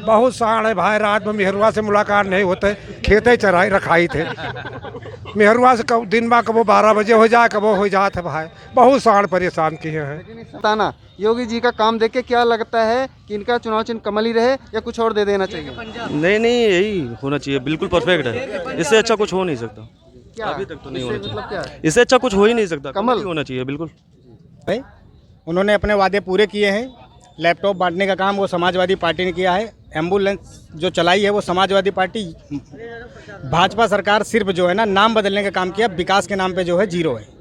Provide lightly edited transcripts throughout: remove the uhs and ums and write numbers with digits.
बहुत साण है भाई। रात में मेहरुआ से मुलाकात नहीं होते, खेते चराई रखाई थे। मेहरुआ से कब दिन में कबो 12 बजे हो जाए, कबो हो जाते भाई। बहुत साण परेशान किए हैं। बताना योगी जी का काम देख के क्या लगता है कि इनका चुनाव चिन्ह कमल ही रहे या कुछ और दे देना चाहिए? नहीं नहीं, यही होना चाहिए, बिल्कुल परफेक्ट है। इससे अच्छा कुछ हो नहीं सकता। क्या अभी तक तो नहीं होना मतलब क्या है? चाहिए। इससे अच्छा कुछ हो ही नहीं सकता। कमल ही होना चाहिए बिल्कुल। उन्होंने अपने वादे पूरे किए हैं। लैपटॉप बांटने का काम वो समाजवादी पार्टी ने किया है। एम्बुलेंस जो चलाई है वो समाजवादी पार्टी। भाजपा सरकार सिर्फ जो है ना नाम बदलने का काम किया, विकास के नाम पे जो है जीरो है।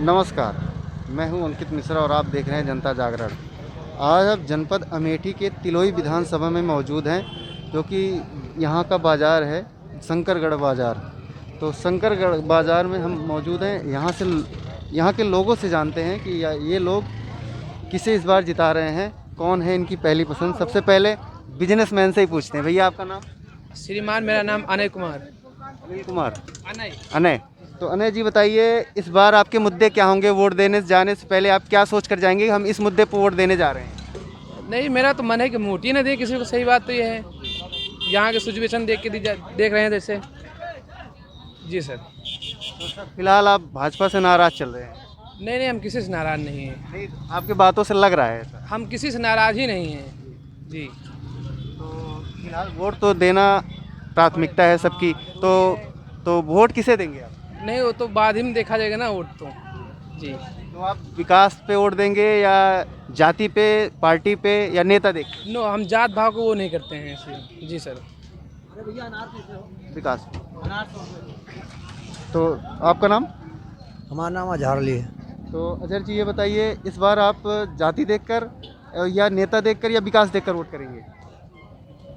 नमस्कार, मैं हूं अंकित मिश्रा और आप देख रहे हैं जनता जागरण। आज अब जनपद अमेठी के तिलोई विधानसभा में मौजूद हैं, जो कि यहाँ का बाज़ार है शंकरगढ़ बाज़ार। तो शंकरगढ़ बाज़ार में हम मौजूद हैं। यहाँ के लोगों से जानते हैं कि ये लोग किसे इस बार जिता रहे हैं, कौन है इनकी पहली पसंद। सबसे पहले बिजनेसमैन से ही पूछते हैं। भैया आपका नाम? श्रीमान, मेरा नाम अनय कुमार। अनिल कुमार। अनय। तो अनय जी बताइए, इस बार आपके मुद्दे क्या होंगे? वोट देने जाने से पहले आप क्या सोच कर जाएंगे कि हम इस मुद्दे पर वोट देने जा रहे हैं? नहीं, मेरा तो मन है कि वोट ही ना दे किसी को। सही बात तो ये है, यहाँ के सिचुएशन देख के देख रहे हैं जैसे। जी सर। तो फिलहाल आप भाजपा से नाराज चल रहे हैं? नहीं नहीं, हम किसी से नाराज़ नहीं हैं। नहीं, आपकी बातों से लग रहा है ऐसा। हम किसी से नाराज़ ही नहीं हैं जी। तो फिलहाल वोट तो देना प्राथमिकता है सबकी। तो वोट किसे देंगे आप? नहीं, वो तो बाद ही में देखा जाएगा ना वोट तो। जी। तो आप विकास पे वोट देंगे या जाति पे, पार्टी पे, या नेता देख? नो, हम जात भाव को वो नहीं करते हैं ऐसे। जी सर। विकास। तो आपका नाम? हमारा नाम अजहरली है। तो अजहर जी ये बताइए, इस बार आप जाति देखकर या नेता देखकर या विकास देखकर वोट करेंगे?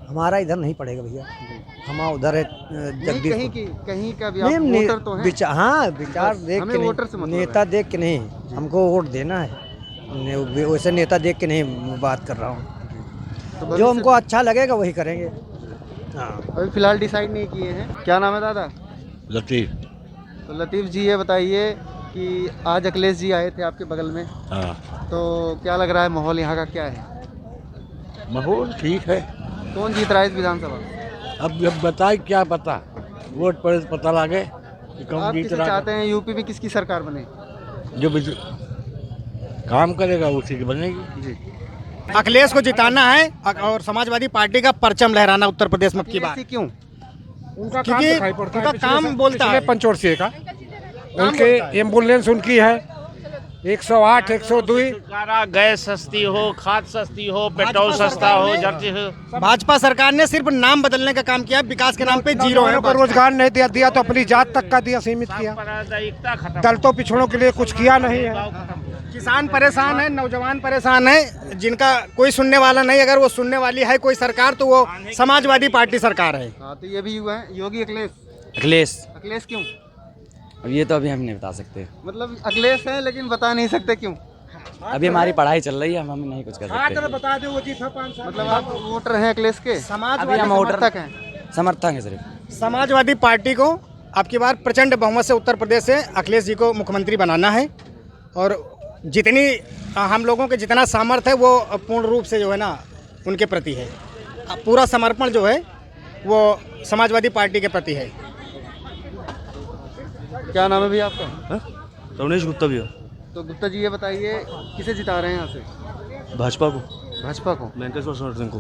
हमारा इधर नहीं पड़ेगा भैया, हमारा उधर है जगदीश। कहीं का भी आप वोटर तो हैं? हाँ, विचार देख हमें के वोटर से नहीं, मतलब नेता देख के नहीं, हमको वोट देना है। वैसे नेता देख के नहीं बात कर रहा हूँ। तो जो हमको अच्छा लगेगा वही करेंगे। हाँ, अभी फिलहाल डिसाइड नहीं किए हैं। क्या नाम है दादा? लतीफ़। तो लतीफ़ जी ये बताइए कि आज अखिलेश जी आए थे आपके बगल में। हाँ, तो क्या लग रहा है, माहौल यहाँ का क्या है? माहौल ठीक है। कौन जीत रहा है इस विधानसभा? अब बताए क्या पता, वोट पर पता लगे कि कौन आप जीत किसे रहा चाहते हैं यूपी में किसकी सरकार बने? है। जो काम करेगा उसी की बनेगी। जी। अखिलेश को जिताना है और समाजवादी पार्टी का परचम लहराना उत्तर प्रदेश में की बात। ऐसी क्यों? उनका काम क्योंकि दिखाई पड़ता है। उनका काम बोलता है। पंचवर्षीय का उनके एम्बुलेंस उनकी है 108, 102। गैस सस्ती हो, खाद सस्ती हो, पेट्रोल सस्ता हो, जर्सी हो। भाजपा सरकार ने सिर्फ नाम बदलने का काम किया, विकास के नाम पे जीरो है। को रोजगार नहीं दिया तो अपनी जात तक का दिया, सीमित किया। दलितों पिछड़ों के लिए कुछ किया नहीं है। किसान परेशान है, नौजवान परेशान है, जिनका कोई सुनने वाला नहीं। अगर वो सुनने वाली है कोई सरकार तो वो समाजवादी पार्टी सरकार है। हाँ, तो ये भी हुआ है योगी अखिलेश। अखिलेश क्यों? अब ये तो अभी हम नहीं बता सकते। मतलब अखिलेश है लेकिन बता नहीं सकते क्यों? अभी हमारी पढ़ाई चल रही है, हम नहीं कुछ कर सकते। बता दो वो जीता 5 साल। मतलब आप वोटर हैं अखिलेश के? अभी हम वोटर समर्थक हैं। समर्थक हैं सिर्फ। समाजवादी पार्टी को अब की बार प्रचंड बहुमत से उत्तर प्रदेश से अखिलेश जी को मुख्यमंत्री बनाना है। और जितनी हम लोगों के जितना सामर्थ्य है वो पूर्ण रूप से जो है ना उनके प्रति है। पूरा समर्पण जो है वो समाजवादी पार्टी के प्रति है। क्या नाम है भैया आपका? रवनेश गुप्ता भैया। तो गुप्ता जी ये बताइए, किसे जिता रहे हैं यहाँ से? भाजपा को। भाजपा को? वेंकटेश्वर सिंह को।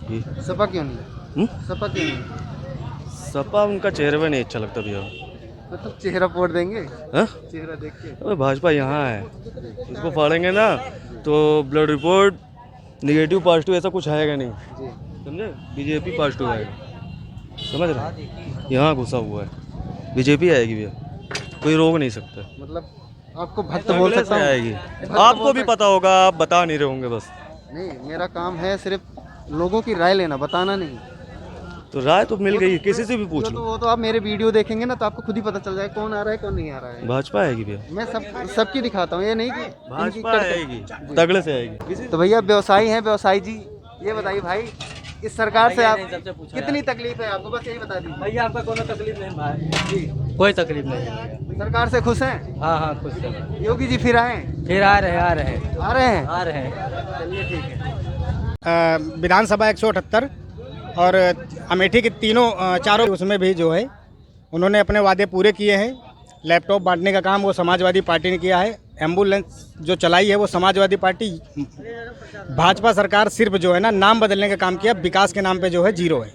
जी। सपा क्यों नहीं? सपा क्यों नहीं? सपा उनका चेहरे में नहीं अच्छा लगता भैया। मतलब चेहरा वोट देंगे? हाँ? चेहरा देख के? अबे भाजपा यहाँ है, इसको फाड़ेंगे ना तो ब्लड रिपोर्ट निगेटिव पॉजिटिव ऐसा कुछ आएगा नहीं। समझे? बीजेपी पॉजिटिव आएगा। समझ रहे? यहाँ घुसा हुआ है, बीजेपी आएगी भैया, कोई रोक नहीं सकता। मतलब आपको भक्त बोल सकता हूँ? आएगी, आपको भी पता होगा, आप बता नहीं रहे होंगे बस। नहीं, मेरा काम है सिर्फ लोगों की राय लेना, बताना नहीं। तो राय तो मिल गई, किसी से भी पूछ लो। वो तो आप मेरे वीडियो देखेंगे ना तो आपको खुद ही पता चल जाएगा कौन आ रहा है कौन नहीं आ रहा है। भाजपा आएगी भैया। मैं सबकी दिखाता हूँ, ये नहीं कि भाजपा आएगी, तगड़े से आएगी। तो भैया व्यवसायी हैं, व्यवसायी जी ये बताइए भाई, इस सरकार से आप कितनी तकलीफ है आपको, बस यही बता दीजिए। भैया आपका कोई तकलीफ नहीं भाई, कोई तकलीफ नहीं है। सरकार से खुश हैं? हाँ हाँ खुश है। योगी जी फिर आए? फिर आ रहे हैं आ रहे हैं? आ रहे हैं। चलिए ठीक है। विधानसभा 178 और अमेठी के चारों उसमें भी जो है उन्होंने अपने वादे पूरे किए हैं। लैपटॉप बांटने का काम वो समाजवादी पार्टी ने किया है। एम्बुलेंस जो चलाई है वो समाजवादी पार्टी। भाजपा सरकार सिर्फ जो है ना नाम बदलने का काम किया, विकास के नाम पे जो है जीरो है।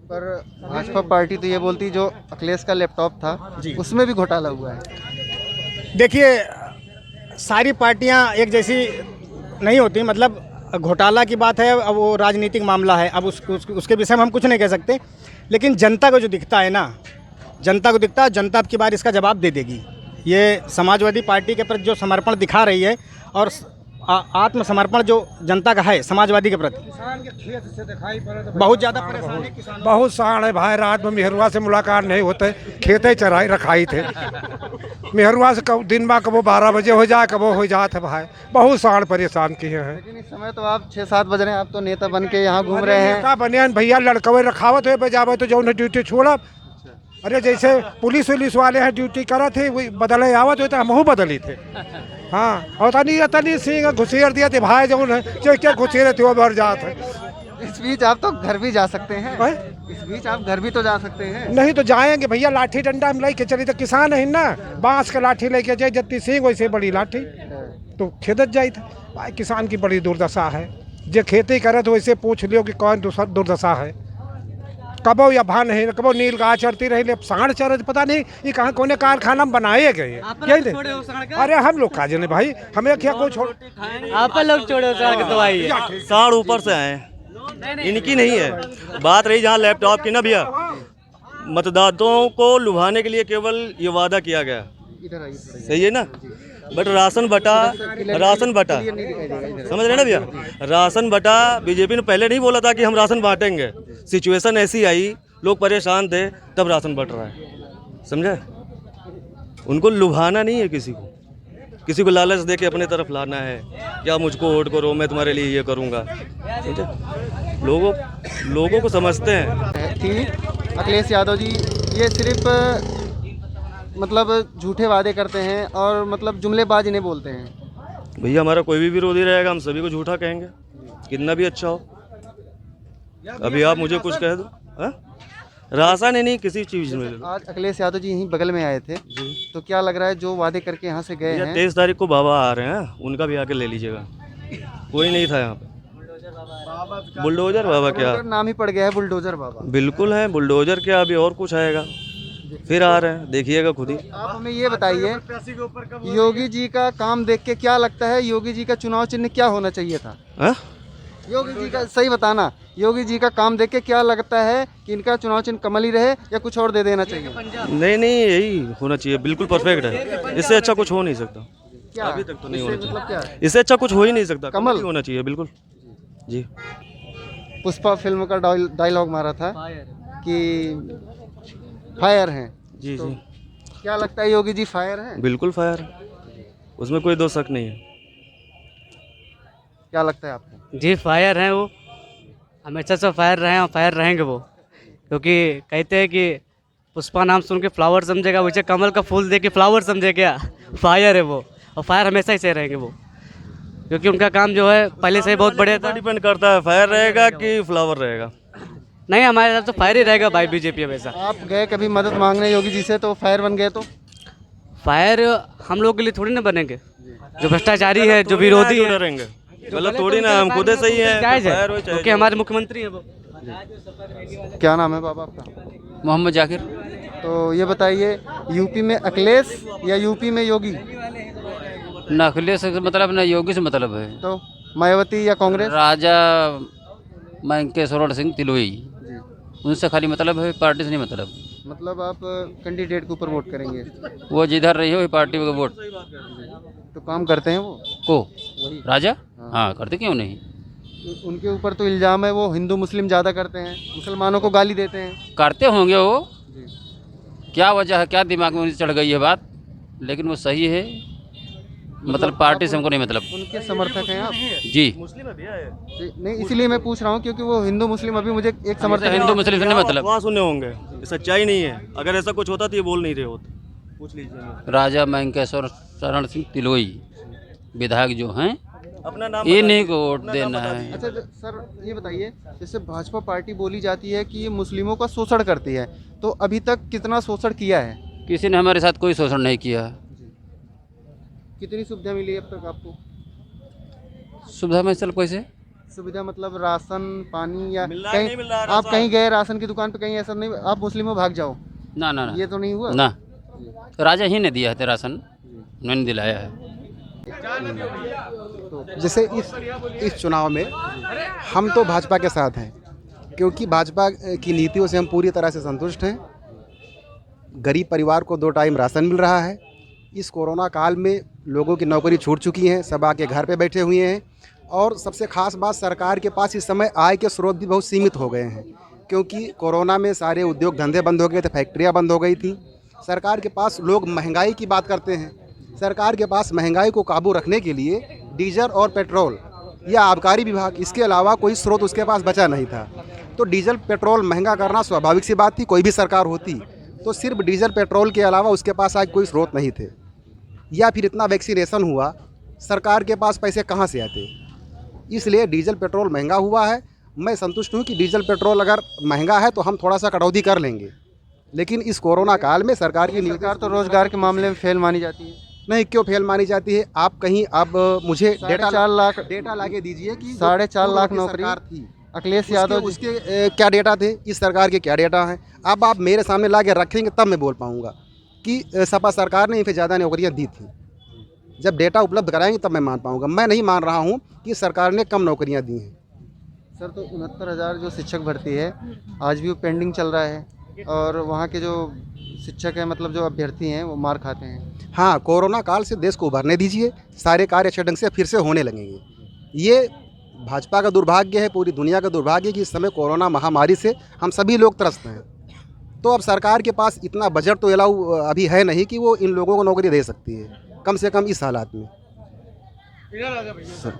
पर भाजपा पार्टी तो ये बोलती जो अखिलेश का लैपटॉप था उसमें भी घोटाला हुआ है। देखिए सारी पार्टियां एक जैसी नहीं होती, मतलब घोटाला की बात है, अब वो राजनीतिक मामला है, अब उसके विषय में हम कुछ नहीं कह सकते। लेकिन जनता को जो दिखता है ना, जनता को दिखता है, जनता अब की बार इसका जवाब दे देगी। ये समाजवादी पार्टी के प्रति जो समर्पण दिखा रही है और आत्मसमर्पण जो जनता का है समाजवादी के प्रति, किसान के खेत से दिखाई पड़े तो बहुत ज़्यादा परेशान है किसान। बहुत साण है भाई, रात में मेहरुआ से मुलाकात नहीं होते, खेते चराई रखाई थे। मेहरुआ से कब दिन में कबो 12 बजे हो जाए, कबो हो जाते भाई, बहुत साण परेशान किए हैं। लेकिन इस समय तो आप 6-7 बज रहे हैं, आप तो नेता बन के यहाँ घूम रहे हैं। नेता बने भैया, लड़कवे रखावत हुए बजावे तो जो ड्यूटी छोड़ा। अरे जैसे पुलिस वुलिस वाले हैं ड्यूटी करा थे, वही बदले आवत हुए तो हमहू बदली थे। हाँ, और तनी सिंह घुसेर दिया थे भाई, जो क्या घुसेरे थे वो भर जाते। इस बीच आप तो घर भी जा सकते हैं। इस बीच आप घर भी तो जा सकते हैं। नहीं तो जाएंगे भैया, लाठी डंडा में लेके चली तो किसान है ना, बांस का लाठी लेके जाए, जत्ती सिंह वैसे बड़ी लाठी तो खेदत जाई था भाई। किसान की बड़ी दुर्दशा है। जो खेती करे तो वैसे पूछ लियो कि कौन दुर्दशा है। कबो या भान नहीं, कबो नील गाय चढ़ती रही, सांड चढ़, पता नहीं ये कहाँ कोने कारखाना में बनाए गए। अरे हम लोग काजे नहीं भाई, हमें क्या कोई छोड़, आप लोग छोड़ो सांड तो आई है। सांड ऊपर से आए, इनकी नहीं है। बात रही जहाँ लैपटॉप की ना भैया, मतदाताओं को लुभाने के लिए केवल ये वादा किया गया, सही है ना। बट राशन बटा समझ रहे ना भैया, राशन बटा बीजेपी ने पहले नहीं बोला था कि हम राशन बांटेंगे। सिचुएशन ऐसी आई, लोग परेशान थे, तब राशन बट रहा है, समझे। उनको लुभाना नहीं है, किसी को लालच दे के अपने तरफ लाना है, क्या मुझको वोट करो, मैं तुम्हारे लिए ये करूँगा, समझे। लोगों को समझते हैं थी अखिलेश यादव जी, ये सिर्फ मतलब झूठे वादे करते हैं और मतलब जुमलेबाजी नहीं बोलते हैं। भैया हमारा कोई भी विरोधी रहेगा, हम सभी को झूठा कहेंगे, कितना भी अच्छा हो। अभी आप मुझे कुछ कह दो, राशन ही नहीं किसी चीज़ में। आज अखिलेश यादव जी यहीं बगल में आए थे, तो क्या लग रहा है जो वादे करके यहाँ से गए हैं? 23 तारीख को बाबा आ रहे हैं, उनका भी आके ले लीजिएगा। कोई नहीं था यहाँ पे। बुलडोजर बाबा क्या नाम ही पड़ गया है, बुलडोजर बाबा। बिल्कुल है, बुलडोजर क्या, अभी और कुछ आएगा, फिर आ रहे हैं, देखिएगा खुद ही। आप हमें ये बताइए, योगी जी का काम देख के क्या लगता है, योगी जी का चुनाव चिन्ह क्या होना चाहिए था? योगी जी का सही बताना, योगी जी का काम देख के क्या लगता है कि इनका चुनाव चिन्ह कमल ही रहे या कुछ और दे देना चाहिए? नहीं यही होना चाहिए, बिल्कुल परफेक्ट है। इससे अच्छा कुछ हो नहीं सकता, अभी तक तो नहीं होना चाहिए। मतलब इससे अच्छा कुछ हो ही नहीं सकता, कमल ही होना चाहिए, बिल्कुल जी। पुष्पा फिल्म का डायलॉग मारा था कि फायर हैं जी तो जी। क्या लगता है योगी जी फायर हैं? बिल्कुल फायर, उसमें कोई दो शक नहीं है। क्या लगता है आपको? जी फायर हैं वो, हमेशा से फायर रहे हैं और फायर रहेंगे वो, क्योंकि कहते हैं कि पुष्पा नाम सुन के फ्लावर समझेगा, वैसे कमल का फूल देख के फ्लावर समझे क्या, फायर है वो, और फायर हमेशा ही से रहेंगे वो, क्योंकि उनका काम जो है पहले से ही बहुत बढ़िया था। डिपेंड करता है फायर रहेगा कि फ्लावर रहेगा। नहीं हमारे तरफ तो फायर ही रहेगा भाई, बीजेपी हमेशा। आप गए कभी मदद मांगने योगी जी से तो फायर बन गए? तो फायर हम लोग के लिए थोड़ी ना बनेंगे, जो भ्रष्टाचारी है, जो विरोधी है, रहेंगे मतलब थोड़ी ना, हम खुद सही है, क्योंकि हमारे मुख्यमंत्री है वो। क्या नाम है बाबा आपका? मोहम्मद जाकिर। तो ये बताइए, यूपी में अखिलेश या यूपी में योगी? ना अखिलेश से मतलब ना योगी से मतलब है। तो मायावती या कांग्रेस? राजा मंकेश्वर सिंह तिलोई, उनसे खाली मतलब है, पार्टी से नहीं मतलब आप कैंडिडेट के ऊपर वोट करेंगे? वो जिधर रही हो पार्टी को वोट। तो काम करते हैं वो को राजा? हाँ करते, क्यों नहीं। उनके ऊपर तो इल्ज़ाम है वो हिंदू मुस्लिम ज़्यादा करते हैं, मुसलमानों को गाली देते हैं। करते होंगे वो, क्या वजह है, क्या दिमाग में चढ़ गई है बात, लेकिन वो सही है। मतलब पार्टी से हमको नहीं मतलब। उनके समर्थक हैं आप? जी, जी, नहीं इसीलिए मैं पूछ रहा हूँ क्योंकि वो हिंदू मुस्लिम अभी मुझे एक समर्थक हिंदू मुस्लिम से नहीं मतलब। वहाँ सुने होंगे, ये सच्चाई नहीं है। अगर ऐसा कुछ होता तो ये बोल नहीं रहे होते। पूछ लीजिए राजा मंकेश्वर शरण सिंह तिलोई विधायक जो हैं, अपना नाम इन्हीं को वोट देना है। अच्छा सर ये बताइए, जैसे भाजपा पार्टी बोली जाती है कि ये मुस्लिमों का शोषण करती है, तो अभी तक कितना शोषण किया है? किसी ने हमारे साथ कोई शोषण नहीं किया। कितनी सुविधा मिली अब तक आपको? सुविधा में चल पैसे सुविधा मतलब राशन पानी या मिल रहा है, कहीं नहीं मिल रहा है आप राशन? कहीं गए राशन की दुकान पे, कहीं ऐसा नहीं आप मुस्लिमों भाग जाओ, ना ना ना ये तो नहीं हुआ? ना, राजा ही ने दिया है राशन, उन्होंने दिलाया है। जैसे इस चुनाव में हम तो भाजपा के साथ हैं, क्योंकि भाजपा की नीतियों से हम पूरी तरह से संतुष्ट हैं। गरीब परिवार को 2 टाइम राशन मिल रहा है। इस कोरोना काल में लोगों की नौकरी छूट चुकी हैं, सब आके घर पे बैठे हुए हैं। और सबसे ख़ास बात, सरकार के पास इस समय आय के स्रोत भी बहुत सीमित हो गए हैं, क्योंकि कोरोना में सारे उद्योग धंधे बंद हो गए थे, फैक्ट्रियाँ बंद हो गई थी। सरकार के पास, लोग महंगाई की बात करते हैं, सरकार के पास महंगाई को काबू रखने के लिए डीजल और पेट्रोल या आबकारी विभाग, इसके अलावा कोई स्रोत उसके पास बचा नहीं था। तो डीजल पेट्रोल महंगा करना स्वाभाविक सी बात थी, कोई भी सरकार होती तो सिर्फ डीजल पेट्रोल के अलावा उसके पास आज कोई स्रोत नहीं थे। या फिर इतना वैक्सीनेशन हुआ, सरकार के पास पैसे कहाँ से आते? इसलिए डीजल पेट्रोल महंगा हुआ है। मैं संतुष्ट हूँ कि डीजल पेट्रोल अगर महंगा है तो हम थोड़ा सा कटौती कर लेंगे, लेकिन इस कोरोना काल में सरकार की सरकार तो रोजगार के मामले में फेल मानी जाती है। नहीं, क्यों फेल मानी जाती है? आप कहीं, अब मुझे डेटा 4.5 लाख डेटा लाके दीजिए कि 4.5 लाख नौकरी नौकरी थी। अखिलेश यादव उसके क्या डेटा थे, इस सरकार के क्या डेटा हैं? अब आप मेरे सामने ला के रखेंगे तब मैं बोल पाऊंगा कि सपा सरकार ने इनसे ज़्यादा नौकरियां दी थी। जब डेटा उपलब्ध कराएंगे तब मैं मान पाऊंगा। मैं नहीं मान रहा हूं कि सरकार ने कम नौकरियां दी हैं। सर, तो 69,000 जो शिक्षक भर्ती है आज भी वो पेंडिंग चल रहा है, और वहाँ के जो शिक्षक हैं, मतलब जो अभ्यर्थी हैं, वो मार खाते हैं। हाँ, कोरोना काल से देश को उभरने दीजिए, सारे कार्य अच्छे ढंग से फिर से होने लगेंगे। ये भाजपा का दुर्भाग्य है, पूरी दुनिया का दुर्भाग्य है कि इस समय कोरोना महामारी से हम सभी लोग त्रस्त हैं। तो अब सरकार के पास इतना बजट तो अलाउ अभी है नहीं कि वो इन लोगों को नौकरी दे सकती है, कम से कम इस हालात में। सर,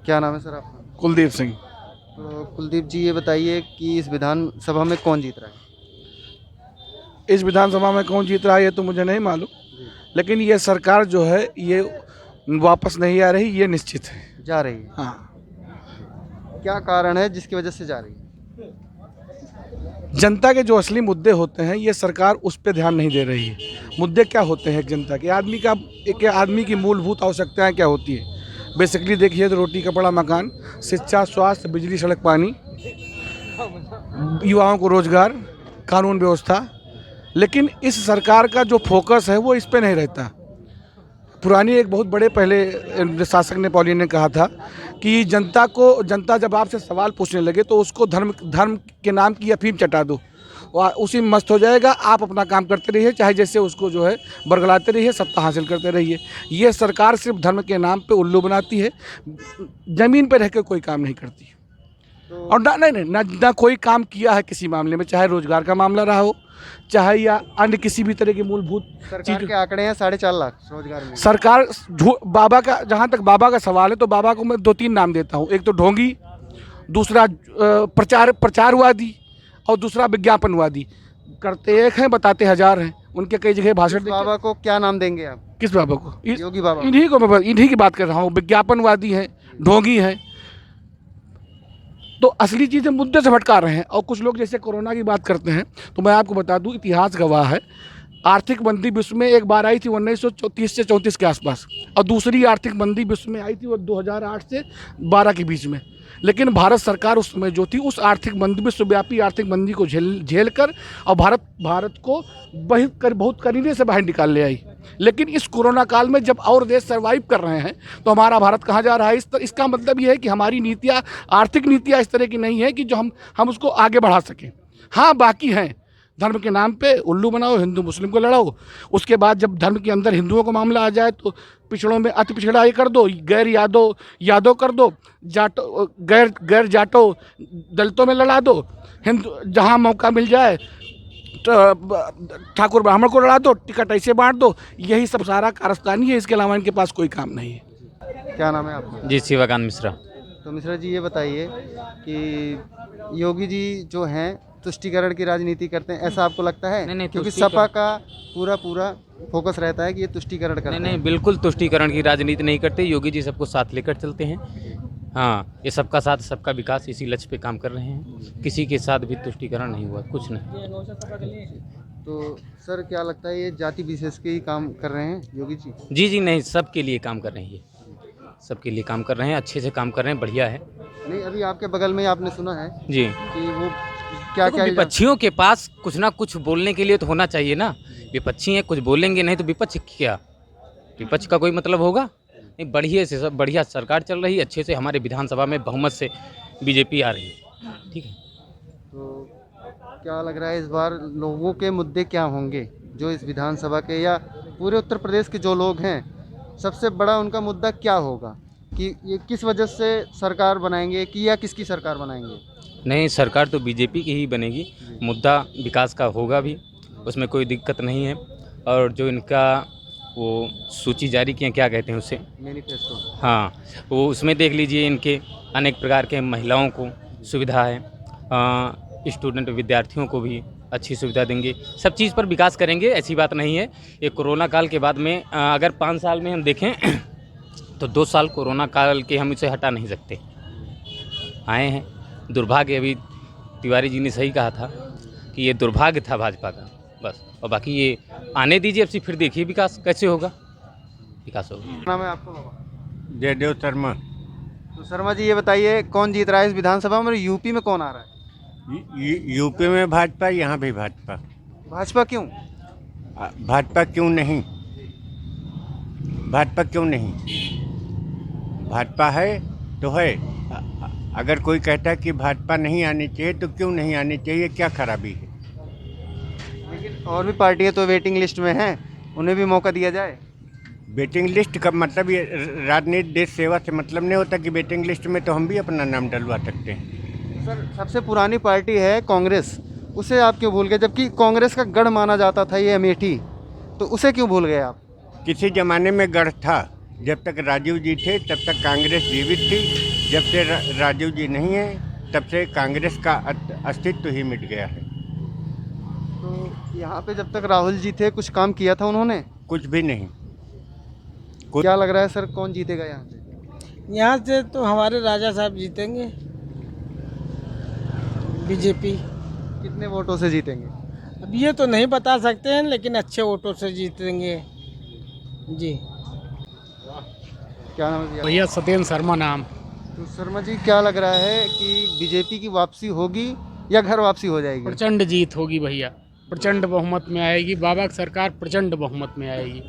क्या नाम है सर आपका? कुलदीप सिंह। तो कुलदीप जी, ये बताइए कि इस विधानसभा में कौन जीत रहा है? इस विधानसभा में कौन जीत रहा है ये तो मुझे नहीं मालूम, लेकिन ये सरकार जो है ये वापस नहीं आ रही, ये निश्चित है। जा रही है? हाँ। क्या कारण है जिसकी वजह से जा रही है? जनता के जो असली मुद्दे होते हैं ये सरकार उस पर ध्यान नहीं दे रही है। मुद्दे क्या होते हैं जनता के? एक आदमी की मूलभूत आवश्यकताएं क्या होती है? बेसिकली देखिए तो रोटी कपड़ा मकान, शिक्षा, स्वास्थ्य, बिजली, सड़क, पानी, युवाओं को रोजगार, कानून व्यवस्था। लेकिन इस सरकार का जो फोकस है वो इस पे नहीं रहता। पुरानी एक बहुत बड़े पहले शासक नेपोलियन ने कहा था कि जनता जब आपसे सवाल पूछने लगे तो उसको धर्म के नाम की अफीम चटा दो, उसी में मस्त हो जाएगा। आप अपना काम करते रहिए, चाहे जैसे उसको जो है बरगलाते रहिए, सत्ता हासिल करते रहिए। ये सरकार सिर्फ धर्म के नाम पे उल्लू बनाती है, ज़मीन पे रह के कोई काम नहीं करती। और ना कोई काम किया है किसी मामले में, चाहे रोजगार का मामला रहा हो, चाहे या अन्य किसी भी तरह की मूलभूत सरकार के आंकड़े हैं 4.5 लाख रोजगार में। सरकार बाबा का, जहाँ तक बाबा का सवाल है तो बाबा को मैं 2-3 नाम देता हूँ। एक तो ढोंगी, दूसरा प्रचारवादी, और दूसरा विज्ञापनवादी। करते एक हैं, बताते 1000 हैं। उनके कई जगह भाषण। बाबा को क्या नाम देंगे आप? किस बाबा को? योगी बाबा। इन्हीं की बात कर रहा हूँ। विज्ञापनवादी हैं, ढोंगी हैं, तो असली चीज़ें मुद्दे से भटका रहे हैं। और कुछ लोग जैसे कोरोना की बात करते हैं, तो मैं आपको बता दूं, इतिहास गवाह है, आर्थिक मंदी विश्व में एक बार आई थी 1930 से 34 के आसपास, और दूसरी आर्थिक मंदी विश्व में आई थी वो 2008 से 12 के बीच में। लेकिन भारत सरकार उस समय जो थी, उस आर्थिक मंदी, विश्वव्यापी आर्थिक मंदी को झेल कर और भारत को बहुत करीने से बाहर निकाल ले आई। लेकिन इस कोरोना काल में जब और देश सर्वाइव कर रहे हैं तो हमारा भारत कहाँ जा रहा है? इसका मतलब ये है कि हमारी नीतियाँ, आर्थिक नीतियाँ इस तरह की नहीं है कि जो हम उसको आगे बढ़ा सकें। हाँ, बाकी हैं, धर्म के नाम पे उल्लू बनाओ, हिंदू मुस्लिम को लड़ाओ। उसके बाद जब धर्म के अंदर हिंदुओं का मामला आ जाए तो पिछड़ों में अति पिछड़ा ये कर दो, गैर यादव कर दो, गैर जाटो दलितों में लड़ा दो। हिंदू जहाँ मौका मिल जाए ठाकुर ब्राह्मण को लड़ा दो, टिकट ऐसे बांट दो, यही सब सारा कारस्तानी है। इसके अलावा इनके पास कोई काम नहीं है। क्या नाम है आपका? जी शिवाकांत मिश्रा। तो मिश्रा जी, ये बताइए कि योगी जी जो हैं तुष्टीकरण की राजनीति करते हैं, ऐसा आपको लगता है? नहीं, क्योंकि सपा का पूरा फोकस रहता है कि ये तुष्टीकरण करते हैं। नहीं, बिल्कुल तुष्टीकरण की राजनीति नहीं करते। योगी जी सबको साथ लेकर चलते हैं। हाँ, ये सबका साथ सबका विकास इसी लक्ष्य पे काम कर रहे हैं। किसी के साथ भी तुष्टीकरण नहीं हुआ, कुछ नहीं। तो सर, क्या लगता है ये जाति विशेष के ही काम कर रहे हैं योगी जी? जी नहीं, सबके लिए काम कर रहे हैं। ये सबके लिए काम कर रहे हैं, अच्छे से काम कर रहे हैं, बढ़िया है। नहीं, अभी आपके बगल में आपने सुना है जी कि वो क्या विपक्षियों के पास कुछ ना कुछ बोलने के लिए तो होना चाहिए ना। विपक्षी हैं, कुछ बोलेंगे नहीं तो विपक्ष क्या, विपक्ष का कोई मतलब होगा नहीं। बढ़िया से सब बढ़िया सरकार चल रही है, अच्छे से हमारे विधानसभा में बहुमत से बीजेपी आ रही है। ठीक है, तो क्या लग रहा है इस बार लोगों के मुद्दे क्या होंगे जो इस विधानसभा के या पूरे उत्तर प्रदेश के जो लोग हैं, सबसे बड़ा उनका मुद्दा क्या होगा कि ये किस वजह से सरकार बनाएंगे कि या किसकी सरकार बनाएंगे? नहीं, सरकार तो बीजेपी की ही बनेगी। मुद्दा विकास का होगा भी, उसमें कोई दिक्कत नहीं है। और जो इनका वो सूची जारी किए, क्या कहते हैं उसे, मैनिफेस्टो, हाँ, वो उसमें देख लीजिए इनके अनेक प्रकार के महिलाओं को सुविधा है, स्टूडेंट विद्यार्थियों को भी अच्छी सुविधा देंगे, सब चीज़ पर विकास करेंगे, ऐसी बात नहीं है। ये कोरोना काल के बाद में अगर 5 साल में हम देखें तो 2 साल कोरोना काल के हम इसे हटा नहीं सकते। आए हैं, दुर्भाग्य, अभी तिवारी जी ने सही कहा था कि ये दुर्भाग्य था भाजपा का, बस। और बाकी ये आने दीजिए, अब फिर देखिए विकास कैसे होगा, विकास होगा। नाम है आपका बाबा? जयदेव शर्मा। तो शर्मा जी, ये बताइए कौन जीत रहा है इस विधानसभा में, यूपी में कौन आ रहा है? यूपी में भाजपा, यहाँ भी भाजपा। भाजपा क्यों? भाजपा क्यों नहीं, भाजपा क्यों नहीं, भाजपा है तो है। अगर कोई कहता है कि भाजपा नहीं आनी चाहिए तो क्यों नहीं आनी चाहिए, क्या खराबी है? लेकिन और भी पार्टियां तो वेटिंग लिस्ट में हैं, उन्हें भी मौका दिया जाए। वेटिंग लिस्ट का मतलब, ये राजनीति देश सेवा से मतलब नहीं होता कि वेटिंग लिस्ट में तो हम भी अपना नाम डलवा सकते हैं। सर, सबसे पुरानी पार्टी है कांग्रेस, उसे आप क्यों भूल गए? जबकि कांग्रेस का गढ़ माना जाता था ये अमेठी, तो उसे क्यों भूल गए आप? किसी ज़माने में गढ़ था, जब तक राजीव जी थे तब तक कांग्रेस जीवित थी। जब से राजीव जी नहीं है तब से कांग्रेस का अस्तित्व ही मिट गया है। तो यहाँ पे जब तक राहुल जी थे कुछ काम किया था उन्होंने? कुछ भी नहीं। क्या लग रहा है सर, कौन जीतेगा यहाँ से? यहाँ से तो हमारे राजा साहब जीतेंगे, बीजेपी। कितने वोटों से जीतेंगे? अब ये तो नहीं बता सकते हैं, लेकिन अच्छे वोटों से जीतेंगे जी। क्या नाम है भैया? सत्येंद्र शर्मा नाम। तो शर्मा जी, क्या लग रहा है कि बीजेपी की वापसी होगी या घर वापसी हो जाएगी? प्रचंड जीत होगी भैया, प्रचंड बहुमत में आएगी। बाबा की सरकार प्रचंड बहुमत में आएगी।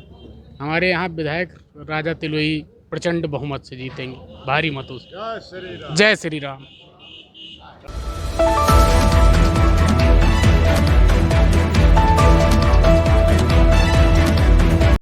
हमारे यहाँ विधायक राजा तिलोई प्रचंड बहुमत से जीतेंगे, भारी मतों से। जय श्री राम।